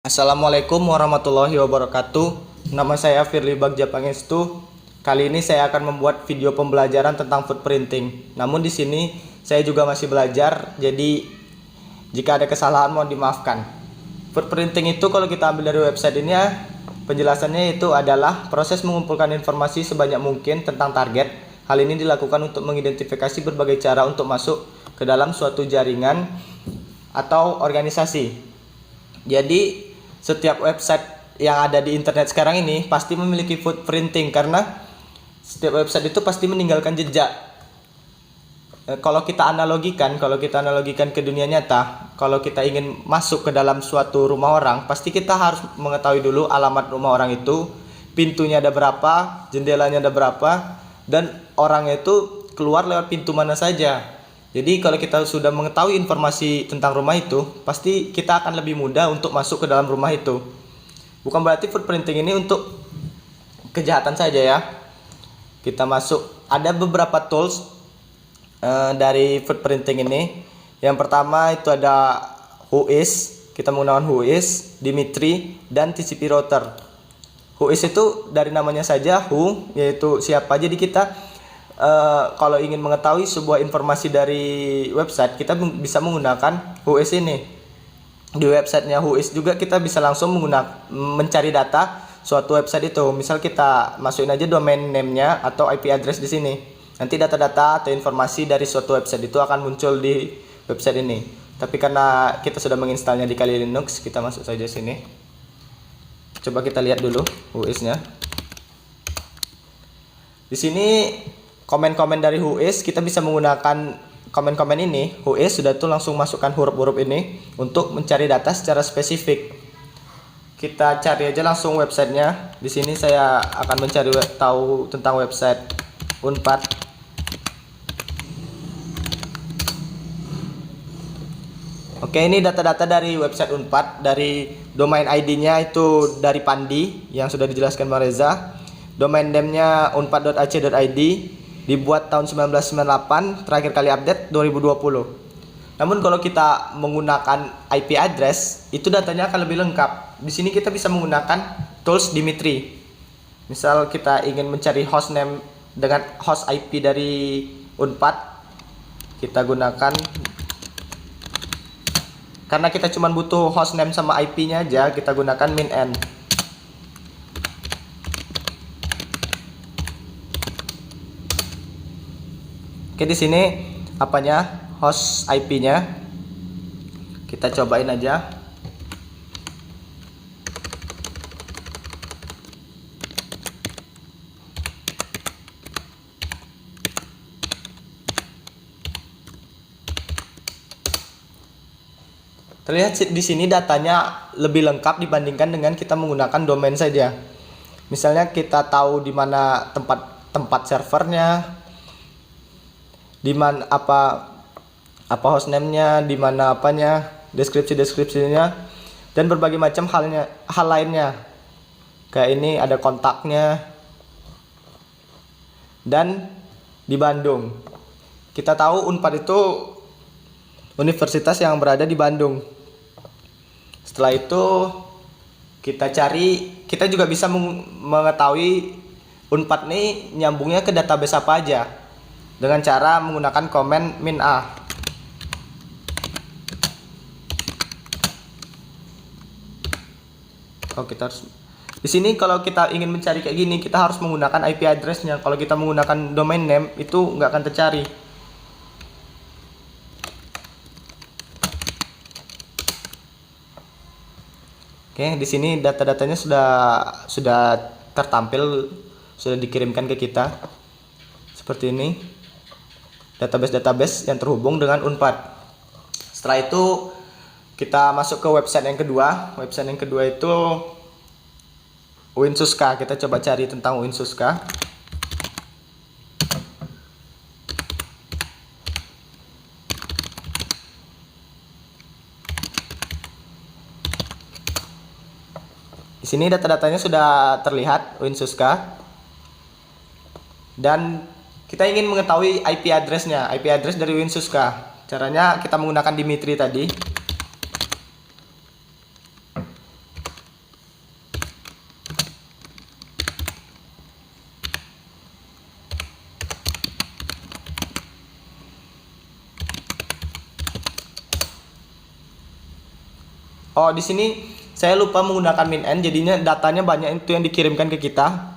Assalamualaikum warahmatullahi wabarakatuh. Nama saya Firly Bagja Pangestu. Kali ini saya akan membuat video pembelajaran tentang footprinting. Namun di sini saya juga masih belajar, jadi jika ada kesalahan mohon dimaafkan. Footprinting itu kalau kita ambil dari website ini ya, penjelasannya itu adalah proses mengumpulkan informasi sebanyak mungkin tentang target. Hal ini dilakukan untuk mengidentifikasi berbagai cara untuk masuk ke dalam suatu jaringan atau organisasi. Jadi setiap website yang ada di internet sekarang ini pasti memiliki footprinting karena setiap website itu pasti meninggalkan jejak. Kalau kita analogikan ke dunia nyata, kalau kita ingin masuk ke dalam suatu rumah orang, pasti kita harus mengetahui dulu alamat rumah orang itu, pintunya ada berapa, jendelanya ada berapa, dan orangnya itu keluar lewat pintu mana saja. Jadi kalau kita sudah mengetahui informasi tentang rumah itu, pasti kita akan lebih mudah untuk masuk ke dalam rumah itu. Bukan berarti footprinting ini untuk kejahatan saja ya. Kita masuk, ada beberapa tools dari footprinting ini. Yang pertama itu ada Whois, kita menggunakan Whois, Dimitri, dan TCP router. Whois itu dari namanya saja, who, yaitu siapa. Jadi kita kalau ingin mengetahui sebuah informasi dari website, kita bisa menggunakan Whois ini. Di websitenya Whois juga kita bisa langsung mencari data suatu website itu. Misal kita masukin aja domain name-nya atau IP address di sini. Nanti data-data atau informasi dari suatu website itu akan muncul di website ini. Tapi karena kita sudah menginstalnya di Kali Linux, kita masuk saja sini. Coba kita lihat dulu Whois-nya. Di sini komen-komen dari Whois, kita bisa menggunakan komen-komen ini. Whois sudah tuh langsung masukkan huruf-huruf ini untuk mencari data secara spesifik. Kita cari aja langsung websitenya. Di sini saya akan mencari tahu tentang website Unpad. Oke, ini data-data dari website Unpad. Dari domain ID-nya itu dari Pandi yang sudah dijelaskan Bang Reza. Domain name-nya unpad.ac.id. Dibuat tahun 1998, terakhir kali update 2020. Namun kalau kita menggunakan IP address, itu datanya akan lebih lengkap. Di sini kita bisa menggunakan tools Dimitri. Misal kita ingin mencari hostname dengan host IP dari Unpad, kita gunakan. Karena kita cuma butuh hostname sama IP-nya aja, kita gunakan min-n. Oke, di sini apanya? Host IP-nya. Kita cobain aja. Terlihat di sini datanya lebih lengkap dibandingkan dengan kita menggunakan domain saja. Misalnya kita tahu di mana tempat servernya, di mana apa hostname-nya, di mana apanya, deskripsinya, dan berbagai macam hal lainnya. Kayak ini ada kontaknya. Dan di Bandung. Kita tahu Unpad itu universitas yang berada di Bandung. Setelah itu kita juga bisa mengetahui Unpad ini nyambungnya ke database apa aja, dengan cara menggunakan komen min-a. Di sini kalau kita ingin mencari kayak gini, kita harus menggunakan IP address-nya. Kalau kita menggunakan domain name itu nggak akan tercari. Oke, di sini data-datanya sudah tertampil, sudah dikirimkan ke kita seperti ini. Database yang terhubung dengan Unpad. Setelah itu kita masuk ke website yang kedua. Website yang kedua itu Winsuska. Kita coba cari tentang Winsuska. Di sini data-datanya sudah terlihat Winsuska. Dan kita ingin mengetahui IP address-nya, IP address dari Winsuska. Caranya kita menggunakan Dimitri tadi. Oh, di sini saya lupa menggunakan min_n, jadinya datanya banyak itu yang dikirimkan ke kita.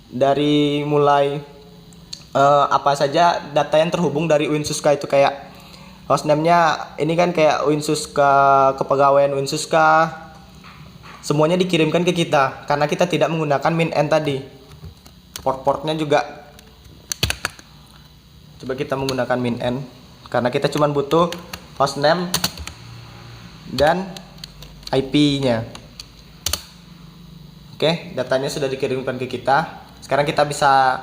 Dari mulai apa saja data yang terhubung dari Winsuska itu, kayak hostname-nya ini kan kayak Winsuska, kepegawaian Winsuska, semuanya dikirimkan ke kita karena kita tidak menggunakan min_n tadi. Port-portnya juga coba kita menggunakan min_n karena kita cuma butuh hostname dan IP-nya. Oke, datanya sudah dikirimkan ke kita. Sekarang kita bisa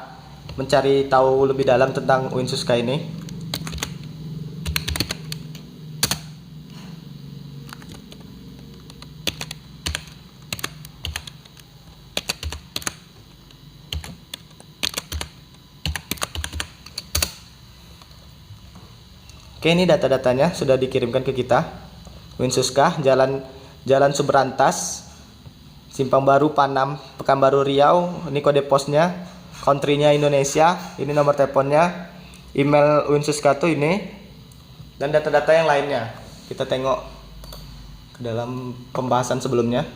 mencari tahu lebih dalam tentang Winsuska ini. Oke, ini data-datanya sudah dikirimkan ke kita. Winsuska, Jalan Subrantas, Simpang Baru, Panam, Pekanbaru, Riau. Ini kode posnya, country-nya Indonesia, ini nomor teleponnya, email Winsuska tuh ini, dan data-data yang lainnya. Kita tengok ke dalam pembahasan sebelumnya.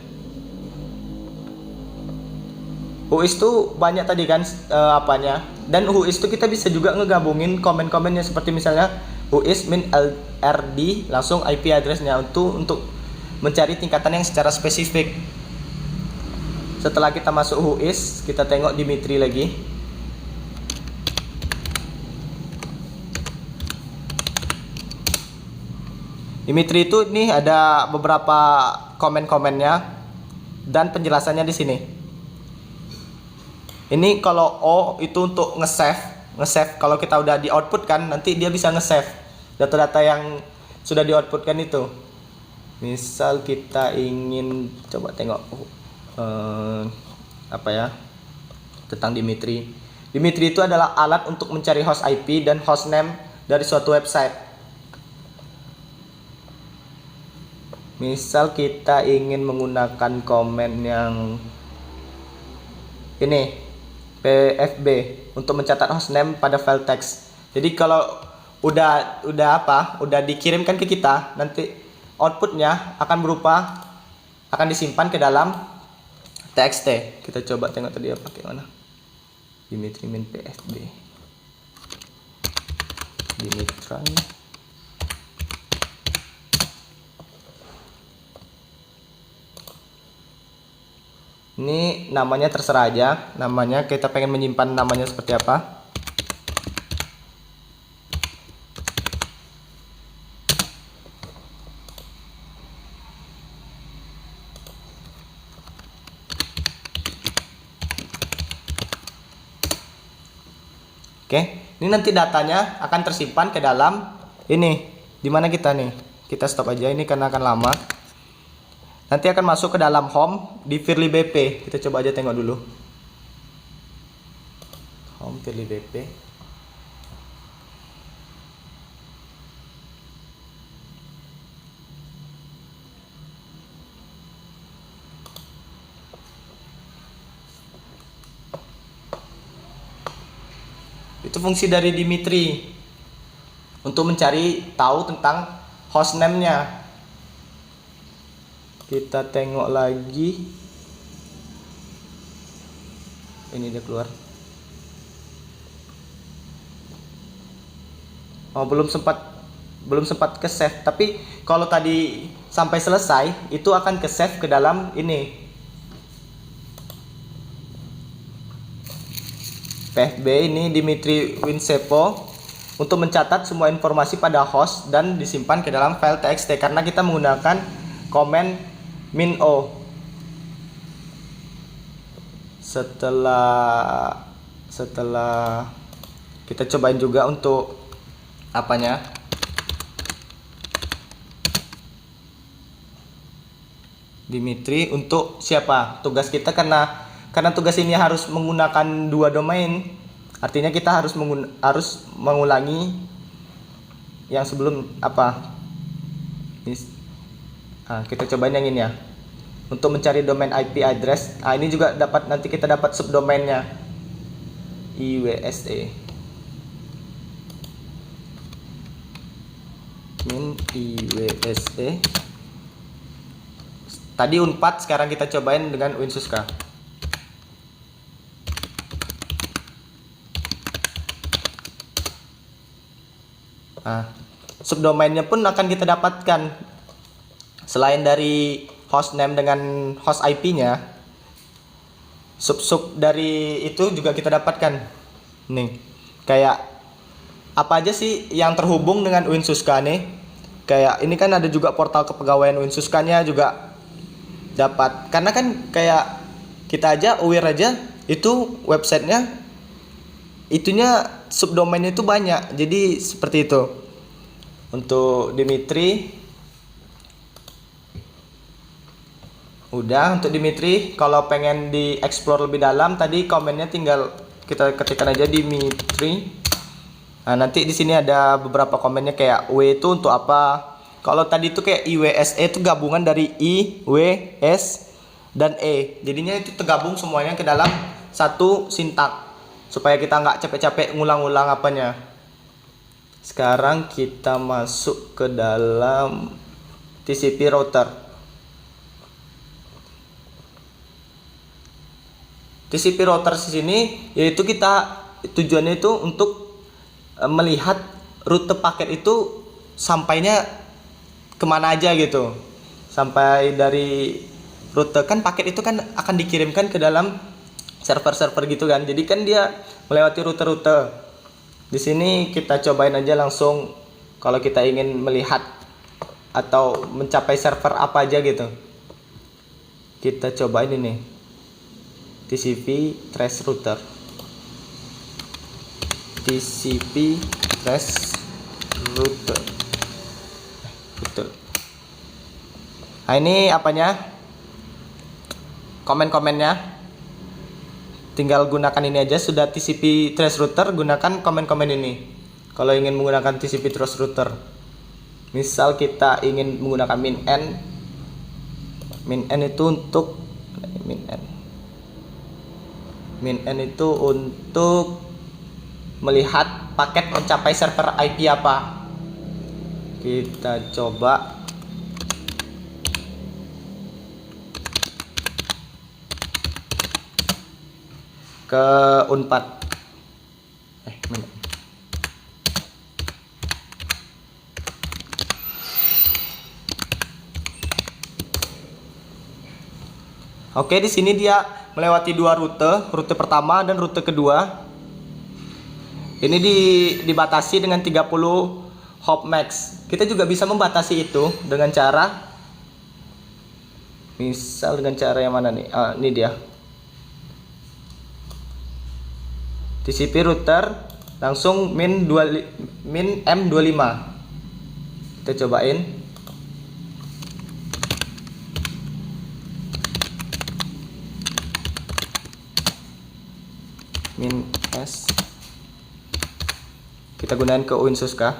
Whois tuh banyak tadi kan apanya, dan whois tuh kita bisa juga ngegabungin komen-komennya, seperti misalnya whois min rd langsung IP address-nya untuk mencari tingkatan yang secara spesifik. Setelah kita masuk whois, kita tengok Dimitri lagi. Dimitri itu nih ada beberapa komen-komennya dan penjelasannya di sini. Ini kalau O itu untuk nge-save. Kalau kita udah di output kan, nanti dia bisa nge-save data-data yang sudah di output kan itu. Misal kita ingin coba tengok apa ya tentang Dimitri. Dimitri itu adalah alat untuk mencari host IP dan hostname dari suatu website. Misal kita ingin menggunakan komen yang ini PFB untuk mencatat hostname pada file teks. Jadi kalau udah dikirimkan ke kita, nanti outputnya akan disimpan ke dalam txt. Kita coba tengok tadi pakai mana. Dimitri min PFB. Dimitri. Ini namanya terserah aja. Namanya kita pengen menyimpan namanya seperti apa. Oke, ini nanti datanya akan tersimpan ke dalam ini. Dimana kita nih? Kita stop aja ini karena akan lama. Nanti akan masuk ke dalam home di Firly BP. Kita coba aja tengok dulu. Home Firly BP. Itu fungsi dari Dimitri untuk mencari tahu tentang hostname-nya. Kita tengok lagi. Ini dia keluar. Oh, belum sempat ke save, tapi kalau tadi sampai selesai itu akan ke save ke dalam ini PFB. Ini Dimitri Winsepo untuk mencatat semua informasi pada host dan disimpan ke dalam file txt karena kita menggunakan komen min_o. Setelah kita cobain juga untuk apanya, Dimitri untuk siapa tugas kita, karena tugas ini harus menggunakan 2 domain, artinya kita harus mengulangi yang sebelum apa. Kita cobain yang ini ya, untuk mencari domain IP address. Ini juga nanti kita dapat subdomainnya IWSE min IWSE Tadi Unpad, sekarang kita cobain dengan Winsuska. Nah, subdomainnya pun akan kita dapatkan. Selain dari hostname dengan host IP-nya, sub dari itu juga kita dapatkan. Nih, kayak apa aja sih yang terhubung dengan Winsuska nih? Kayak ini kan ada juga portal kepegawaian Winsuska-nya juga dapat. Karena kan kayak kita aja aware aja itu websitenya itunya subdomainnya itu banyak. Jadi seperti itu. Untuk Dimitri udah. Untuk Dimitri kalau pengen di explore lebih dalam, tadi komennya tinggal kita ketikkan aja Dimitri. Nah, nanti di sini ada beberapa komennya kayak W itu untuk apa. Kalau tadi itu kayak IWSE itu gabungan dari I, W, S dan E. Jadinya itu tergabung semuanya ke dalam satu sintak supaya kita nggak capek-capek ngulang-ngulang apanya. Sekarang kita masuk ke dalam TCP router. TCP router di sini yaitu kita tujuannya itu untuk melihat rute paket itu sampainya kemana aja gitu. Sampai dari rute kan paket itu kan akan dikirimkan ke dalam server-server gitu kan. Jadi kan dia melewati rute-rute. Di sini kita cobain aja langsung kalau kita ingin melihat atau mencapai server apa aja gitu. Kita cobain ini. TCP trace router. TCP trace router. Betul. Nah, ini apanya? Komen-komennya. Tinggal gunakan ini aja. Sudah TCP trace router, gunakan komen-komen ini. Kalau ingin menggunakan TCP trace router, misal kita ingin menggunakan min n itu untuk min n itu untuk melihat paket mencapai server IP apa. Kita coba ke Unpad. Oke, di sini dia melewati dua rute, rute pertama dan rute kedua. Ini dibatasi dengan 30 hop max. Kita juga bisa membatasi itu dengan cara, misal dengan cara yang mana nih? Ini dia. TCP router langsung min M25. Kita cobain. Min S. Kita gunain ke Winsuska.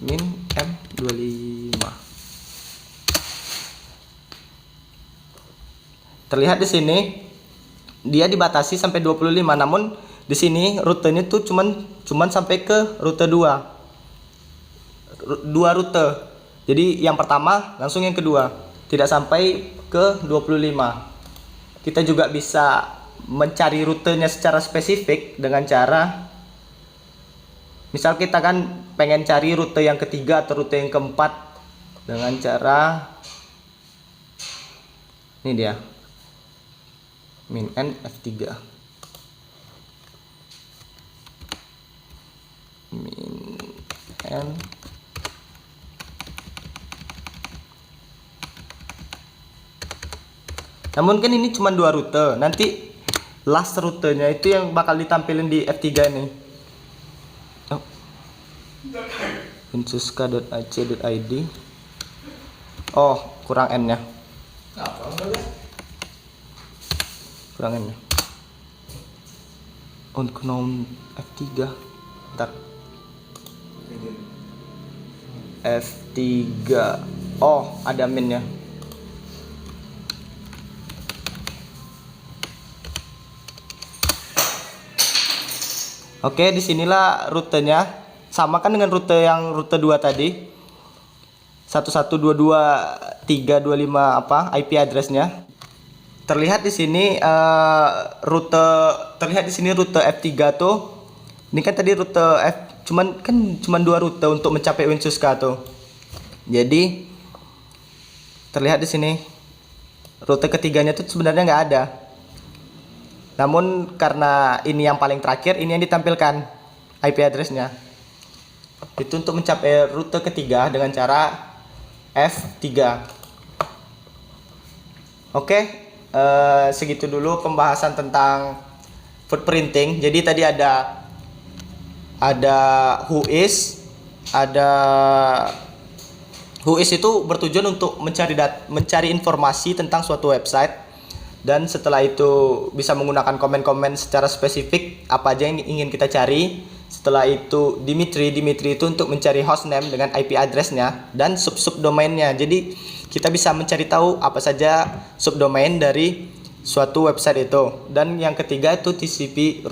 Min M25. Terlihat di sini dia dibatasi sampai 25, namun di sini rutenya tuh cuman sampai ke rute 2. Dua rute. Jadi yang pertama langsung yang kedua, tidak sampai ke 25. Kita juga bisa mencari rutenya secara spesifik dengan cara, misal kita kan pengen cari rute yang ketiga atau rute yang keempat dengan cara ini dia, min n F3, min n namun kan ini cuma dua rute, nanti last rutenya itu yang bakal ditampilin di F3 ini. Winsuska.ac.id. Oh, kurang n nya, kurang n nya. Unknown F3. Bentar. F3. Oh, ada minnya. Oke, disinilah rutenya sama kan dengan rute 2 tadi. 1122.325 IP addressnya. Terlihat di sini rute F3 tuh. Ini kan tadi rute cuman 2 rute untuk mencapai Winsuska tuh. Jadi terlihat di sini rute ketiganya tuh sebenarnya nggak ada. Namun karena ini yang paling terakhir, ini yang ditampilkan IP addressnya. Itu untuk mencapai rute ketiga dengan cara F3. Oke, segitu dulu pembahasan tentang footprinting. Jadi tadi ada whois, whois itu bertujuan untuk mencari informasi tentang suatu website, dan setelah itu bisa menggunakan komen-komen secara spesifik apa aja yang ingin kita cari. Setelah itu Dimitri itu untuk mencari hostname dengan IP addressnya dan subdomainnya. Jadi kita bisa mencari tahu apa saja subdomain dari suatu website itu. Dan yang ketiga itu TCP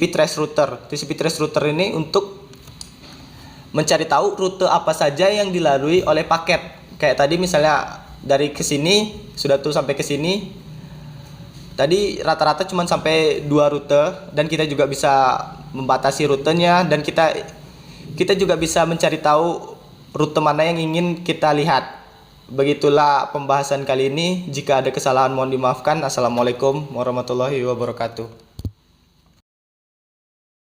trace router. TCP trace router ini untuk mencari tahu rute apa saja yang dilalui oleh paket. Kayak tadi misalnya dari ke sini sudah tuh sampai ke sini. Tadi rata-rata cuma sampai 2 rute, dan kita juga bisa membatasi rutenya, dan kita juga bisa mencari tahu rute mana yang ingin kita lihat. Begitulah pembahasan kali ini. Jika ada kesalahan mohon dimaafkan. Assalamualaikum warahmatullahi wabarakatuh.